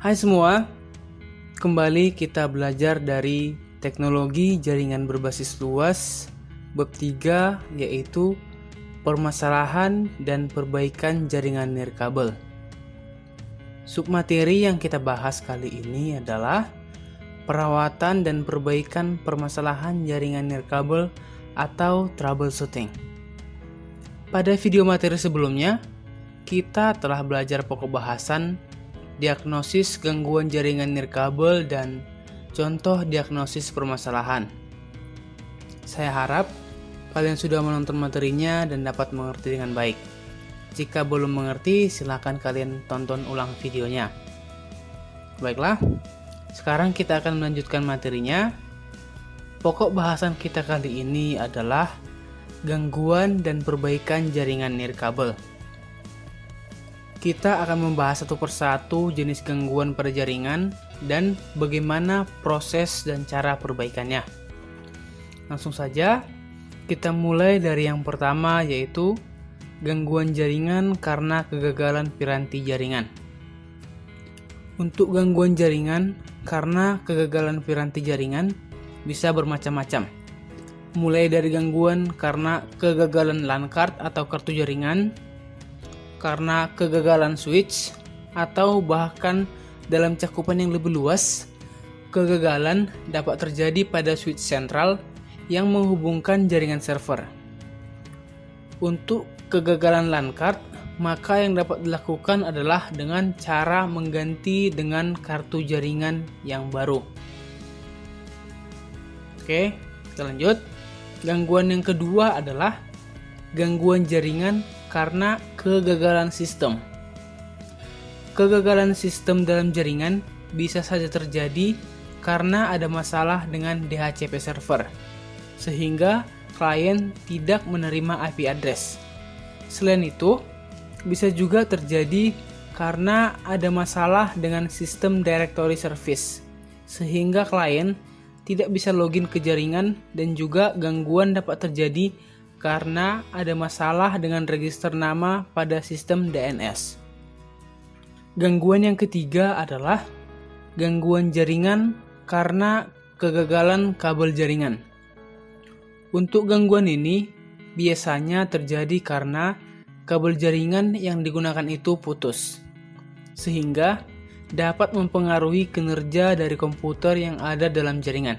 Hai semua, kembali kita belajar dari teknologi jaringan berbasis luas bab 3, yaitu permasalahan dan perbaikan jaringan nirkabel. Submateri yang kita bahas kali ini adalah perawatan dan perbaikan permasalahan jaringan nirkabel atau troubleshooting. Pada video materi sebelumnya, kita telah belajar pokok bahasan diagnosis gangguan jaringan nirkabel dan contoh diagnosis permasalahan. Saya harap kalian sudah menonton materinya dan dapat mengerti dengan baik. Jika belum mengerti, silakan kalian tonton ulang videonya. Baiklah, sekarang kita akan melanjutkan materinya. Pokok bahasan kita kali ini adalah gangguan dan perbaikan jaringan nirkabel. Kita akan membahas satu persatu jenis gangguan pada jaringan dan bagaimana proses dan cara perbaikannya. Langsung saja, kita mulai dari yang pertama, yaitu gangguan jaringan karena kegagalan piranti jaringan. Untuk gangguan jaringan karena kegagalan piranti jaringan bisa bermacam-macam. Mulai dari gangguan karena kegagalan LAN card atau kartu jaringan, karena kegagalan switch, atau bahkan dalam cakupan yang lebih luas, kegagalan dapat terjadi pada switch sentral yang menghubungkan jaringan server. Untuk kegagalan LAN card, maka yang dapat dilakukan adalah dengan cara mengganti dengan kartu jaringan yang baru. Oke, kita lanjut. Gangguan yang kedua adalah gangguan jaringan karena kegagalan sistem. Kegagalan sistem dalam jaringan bisa saja terjadi karena ada masalah dengan DHCP server, sehingga klien tidak menerima IP address. Selain itu, bisa juga terjadi karena ada masalah dengan sistem directory service, sehingga klien tidak bisa login ke jaringan, dan juga gangguan dapat terjadi karena ada masalah dengan register nama pada sistem DNS. Gangguan yang ketiga adalah gangguan jaringan karena kegagalan kabel jaringan. Untuk gangguan ini biasanya terjadi karena kabel jaringan yang digunakan itu putus, sehingga dapat mempengaruhi kinerja dari komputer yang ada dalam jaringan.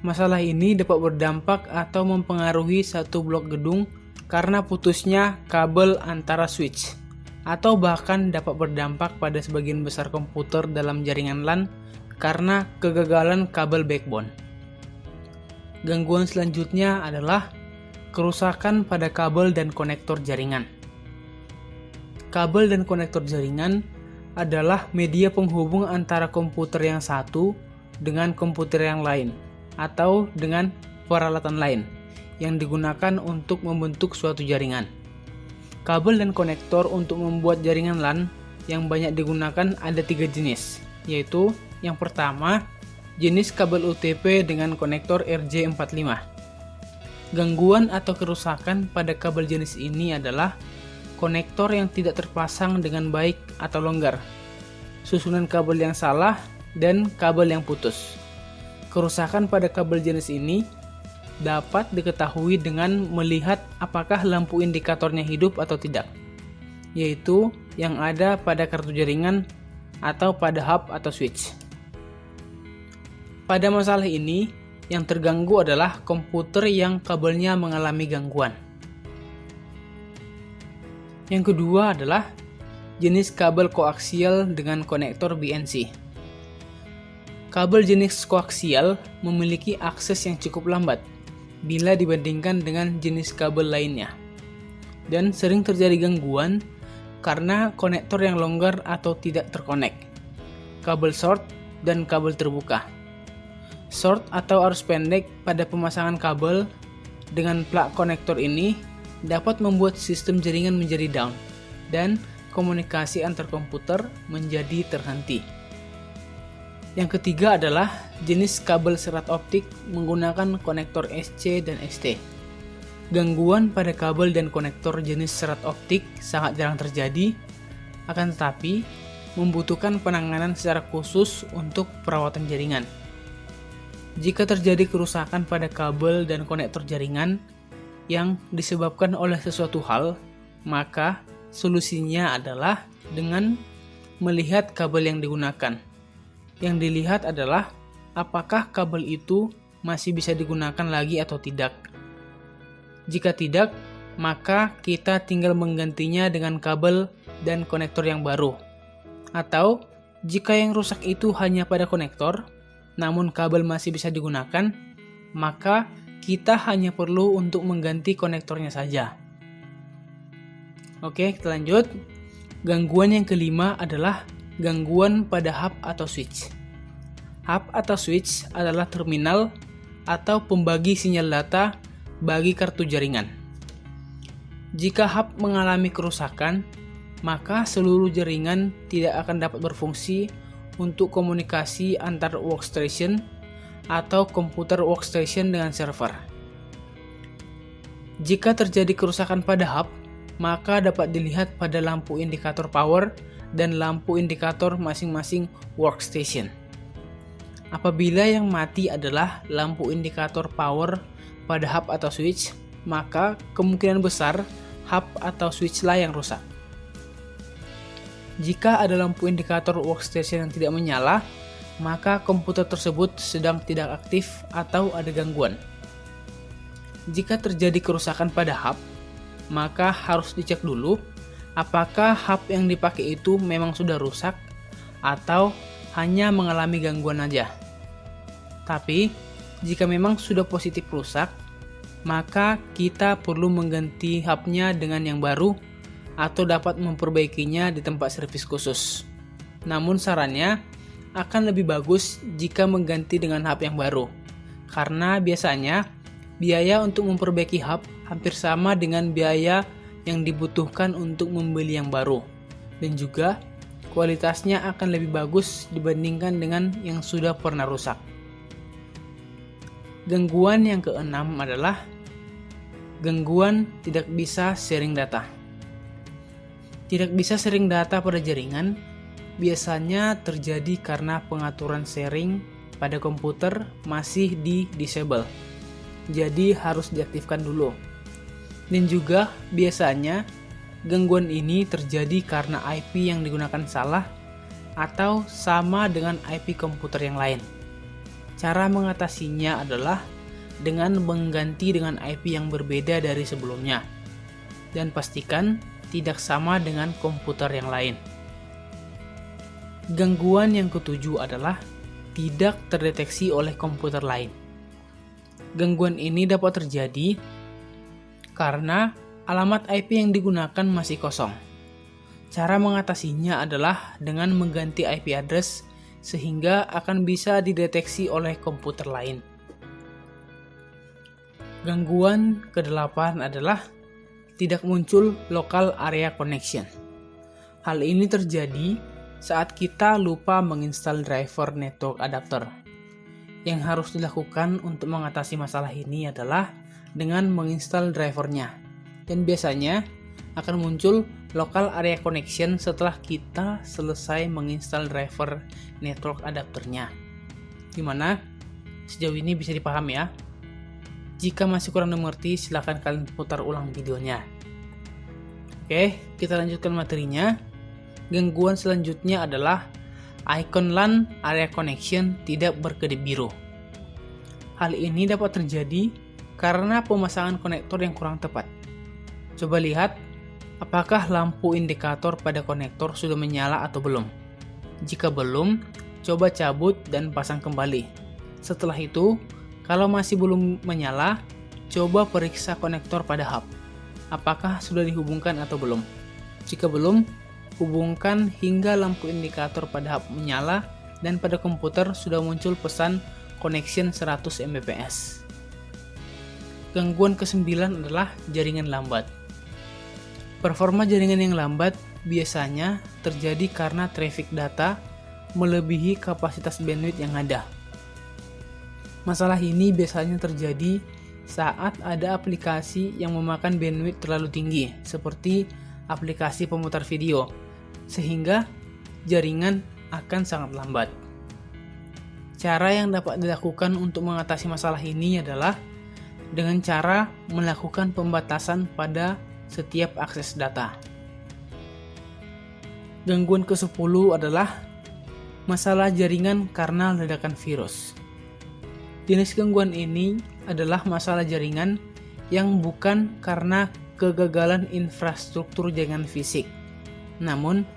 Masalah ini dapat berdampak atau mempengaruhi satu blok gedung karena putusnya kabel antara switch, atau bahkan dapat berdampak pada sebagian besar komputer dalam jaringan LAN karena kegagalan kabel backbone. Gangguan selanjutnya adalah kerusakan pada kabel dan konektor jaringan. Kabel dan konektor jaringan adalah media penghubung antara komputer yang satu dengan komputer yang lain, atau dengan peralatan lain yang digunakan untuk membentuk suatu jaringan. Kabel dan konektor untuk membuat jaringan LAN yang banyak digunakan ada 3 jenis, yaitu yang pertama, jenis kabel UTP dengan konektor RJ45. Gangguan atau kerusakan pada kabel jenis ini adalah konektor yang tidak terpasang dengan baik atau longgar, susunan kabel yang salah, dan kabel yang putus. Kerusakan pada kabel jenis ini dapat diketahui dengan melihat apakah lampu indikatornya hidup atau tidak, yaitu yang ada pada kartu jaringan atau pada hub atau switch. Pada masalah ini, yang terganggu adalah komputer yang kabelnya mengalami gangguan. Yang kedua adalah jenis kabel koaksial dengan konektor BNC. Kabel jenis koaksial memiliki akses yang cukup lambat bila dibandingkan dengan jenis kabel lainnya, dan sering terjadi gangguan karena konektor yang longgar atau tidak terkonek, kabel short, dan kabel terbuka. Short atau arus pendek pada pemasangan kabel dengan plug konektor ini dapat membuat sistem jaringan menjadi down dan komunikasi antar komputer menjadi terhenti. Yang ketiga adalah jenis kabel serat optik menggunakan konektor SC dan ST. Gangguan pada kabel dan konektor jenis serat optik sangat jarang terjadi, akan tetapi membutuhkan penanganan secara khusus untuk perawatan jaringan. Jika terjadi kerusakan pada kabel dan konektor jaringan yang disebabkan oleh sesuatu hal, maka solusinya adalah dengan melihat kabel yang digunakan. Yang dilihat adalah apakah kabel itu masih bisa digunakan lagi atau tidak. Jika tidak, maka kita tinggal menggantinya dengan kabel dan konektor yang baru. Atau, jika yang rusak itu hanya pada konektor, namun kabel masih bisa digunakan, maka kita hanya perlu untuk mengganti konektornya saja. Oke, kita lanjut. Gangguan yang kelima adalah gangguan pada hub atau switch. Hub atau switch adalah terminal atau pembagi sinyal data bagi kartu jaringan. Jika hub mengalami kerusakan, maka seluruh jaringan tidak akan dapat berfungsi untuk komunikasi antar workstation atau komputer workstation dengan server. Jika terjadi kerusakan pada hub, maka dapat dilihat pada lampu indikator power dan lampu indikator masing-masing workstation. Apabila yang mati adalah lampu indikator power pada hub atau switch, maka kemungkinan besar hub atau switch-lah yang rusak. Jika ada lampu indikator workstation yang tidak menyala, maka komputer tersebut sedang tidak aktif atau ada gangguan. Jika terjadi kerusakan pada hub, maka harus dicek dulu apakah hub yang dipakai itu memang sudah rusak atau hanya mengalami gangguan aja. Tapi, jika memang sudah positif rusak, maka kita perlu mengganti hubnya dengan yang baru atau dapat memperbaikinya di tempat servis khusus. Namun sarannya akan lebih bagus jika mengganti dengan hub yang baru, karena biasanya biaya untuk memperbaiki hub hampir sama dengan biaya yang dibutuhkan untuk membeli yang baru, dan juga kualitasnya akan lebih bagus dibandingkan dengan yang sudah pernah rusak. Gangguan yang keenam adalah gangguan tidak bisa sharing data. Tidak bisa sharing data pada jaringan biasanya terjadi karena pengaturan sharing pada komputer masih di disable. Jadi harus diaktifkan dulu. Dan juga biasanya gangguan ini terjadi karena IP yang digunakan salah atau sama dengan IP komputer yang lain. Cara mengatasinya adalah dengan mengganti dengan IP yang berbeda dari sebelumnya dan pastikan tidak sama dengan komputer yang lain. Gangguan yang ketujuh adalah tidak terdeteksi oleh komputer lain. Gangguan ini dapat terjadi karena alamat IP yang digunakan masih kosong. Cara mengatasinya adalah dengan mengganti IP address sehingga akan bisa dideteksi oleh komputer lain. Gangguan ke-8 adalah tidak muncul local area connection. Hal ini terjadi saat kita lupa menginstal driver network adapter. Yang harus dilakukan untuk mengatasi masalah ini adalah dengan menginstal drivernya. Dan biasanya akan muncul local area connection setelah kita selesai menginstal driver network adapternya. Gimana? Sejauh ini bisa dipahami ya? Jika masih kurang mengerti, silahkan kalian putar ulang videonya. Oke, kita lanjutkan materinya. Gangguan selanjutnya adalah icon LAN area connection tidak berkedip biru. Hal ini dapat terjadi karena pemasangan konektor yang kurang tepat. Coba lihat apakah lampu indikator pada konektor sudah menyala atau belum. Jika belum, coba cabut dan pasang kembali. Setelah itu, kalau masih belum menyala, coba periksa konektor pada hub. Apakah sudah dihubungkan atau belum? Jika belum, hubungkan hingga lampu indikator pada hub menyala dan pada komputer sudah muncul pesan connection 100 Mbps. Gangguan ke-9 adalah jaringan lambat. Performa jaringan yang lambat biasanya terjadi karena traffic data melebihi kapasitas bandwidth yang ada. Masalah ini biasanya terjadi saat ada aplikasi yang memakan bandwidth terlalu tinggi, seperti aplikasi pemutar video, sehingga jaringan akan sangat lambat. Cara yang dapat dilakukan untuk mengatasi masalah ini adalah dengan cara melakukan pembatasan pada setiap akses data. Gangguan ke-10 adalah masalah jaringan karena ledakan virus. Jenis gangguan ini adalah masalah jaringan yang bukan karena kegagalan infrastruktur jaringan fisik. Namun,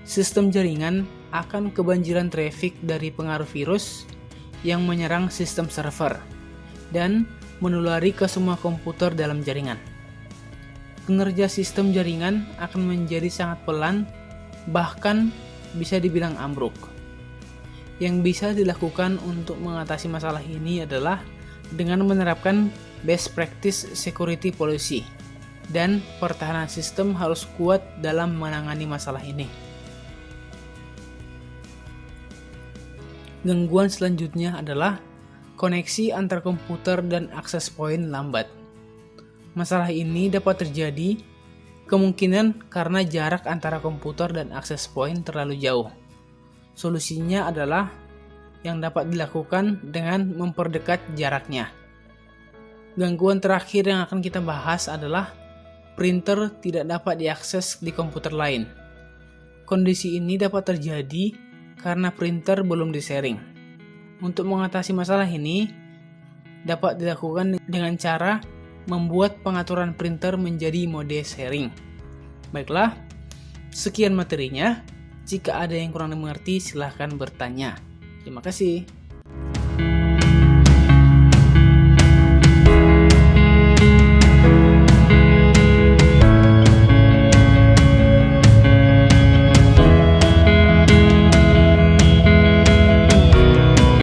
sistem jaringan akan kebanjiran traffic dari pengaruh virus yang menyerang sistem server dan menulari ke semua komputer dalam jaringan. Kinerja sistem jaringan akan menjadi sangat pelan, bahkan bisa dibilang ambruk. Yang bisa dilakukan untuk mengatasi masalah ini adalah dengan menerapkan best practice security policy, dan pertahanan sistem harus kuat dalam menangani masalah ini. Gangguan selanjutnya adalah koneksi antar komputer dan akses point lambat. Masalah ini dapat terjadi kemungkinan karena jarak antara komputer dan akses point terlalu jauh. Solusinya adalah yang dapat dilakukan dengan memperdekat jaraknya. Gangguan terakhir yang akan kita bahas adalah printer tidak dapat diakses di komputer lain. Kondisi ini dapat terjadi karena printer belum disaring. Untuk mengatasi masalah ini, dapat dilakukan dengan cara membuat pengaturan printer menjadi mode sharing. Baiklah, sekian materinya. Jika ada yang kurang dimengerti, silahkan bertanya. Terima kasih.